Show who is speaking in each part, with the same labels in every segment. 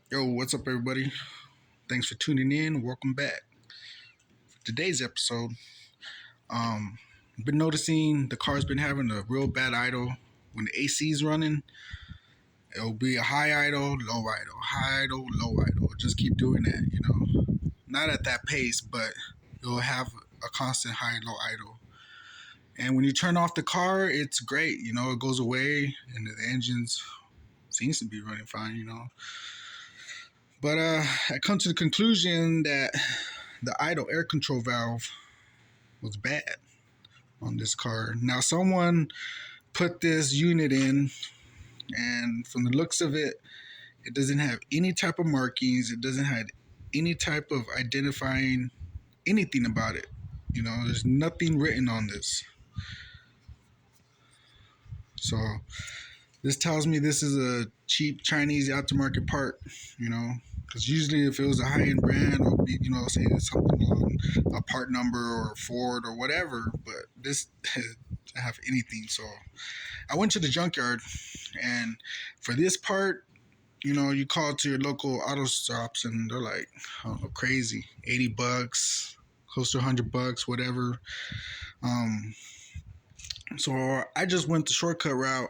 Speaker 1: Yo, what's up, everybody? Thanks for tuning in. Welcome back. For today's episode, been noticing the car's been having a real bad idle. When the AC is running, it'll be a high idle, low idle, high idle, low idle. Just keep doing that. Not at that pace, but you'll have a constant high, low idle. And when you turn off the car, it's great. It goes away, and the engines seems to be running fine. But I come to the conclusion that the idle air control valve was bad on this car. Now, someone put this unit in, and from the looks of it, it doesn't have any type of markings. It doesn't have any type of identifying anything about it. There's nothing written on this. So this tells me this is a cheap Chinese aftermarket part, because usually if it was a high-end brand, or say it's something along a part number or Ford or whatever, but this doesn't have anything. So I went to the junkyard, and for this part, you call to your local auto shops, and they're like, I don't know, crazy, $80, close to $100, whatever. So I just went the shortcut route,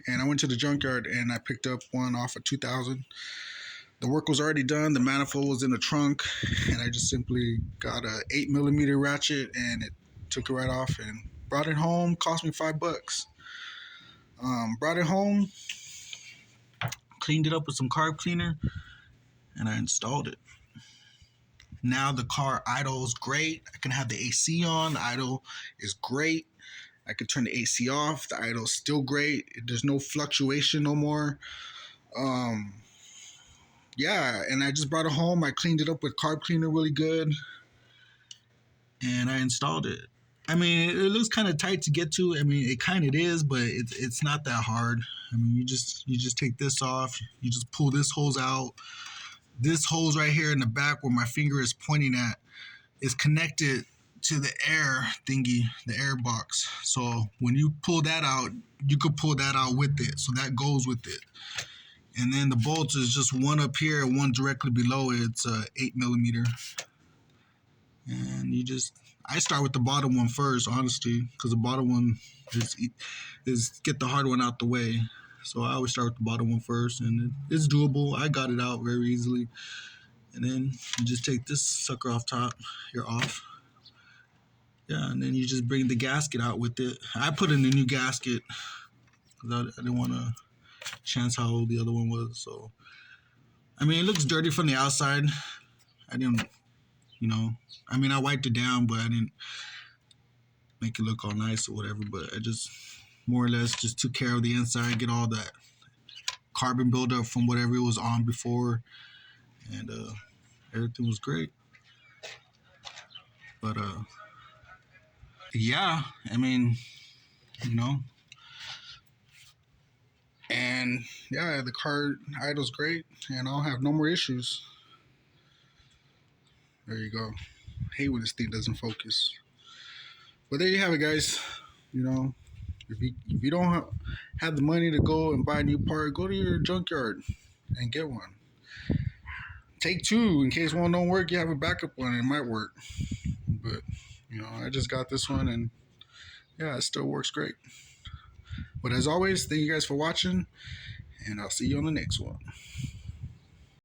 Speaker 1: and I went to the junkyard and I picked up one off of 2000. The work was already done. The manifold was in the trunk, and I just simply got a 8mm ratchet and it took it right off and brought it home. Cost me $5. Brought it home, cleaned it up with some carb cleaner, and I installed it. Now the car idles great. I can have the AC on. The idle is great. I could turn the AC off. The idle is still great. There's no fluctuation no more. Yeah, and I just brought it home. I cleaned it up with carb cleaner really good, and I installed it. I mean, it looks kind of tight to get to. I mean, it kind of is, but it's not that hard. I mean, you just take this off. You just pull this hose out. This hose right here in the back where my finger is pointing at is connected to the air thingy, the air box. So when you pull that out, you could pull that out with it. So that goes with it. And then the bolts is just one up here and one directly below it. It's 8mm. And I start with the bottom one first, honestly, because the bottom one is get the hard one out the way. So I always start with the bottom one first, and it's doable. I got it out very easily. And then you just take this sucker off top. You're off. Yeah, and then you just bring the gasket out with it. I put in a new gasket because I didn't want to chance how old the other one was. So, I mean, it looks dirty from the outside. I didn't, I mean, I wiped it down, but I didn't make it look all nice or whatever. But I just more or less just took care of the inside, get all that carbon buildup from whatever it was on before, and everything was great. But yeah, I mean, and yeah, the car idle's great, and I'll have no more issues. There you go. I hate when this thing doesn't focus. But there you have it, guys. If you don't have the money to go and buy a new part, go to your junkyard and get one. Take two in case one don't work. You have a backup one; it might work. But I just got this one, and yeah, it still works great. But as always, thank you guys for watching, and I'll see you on the next one.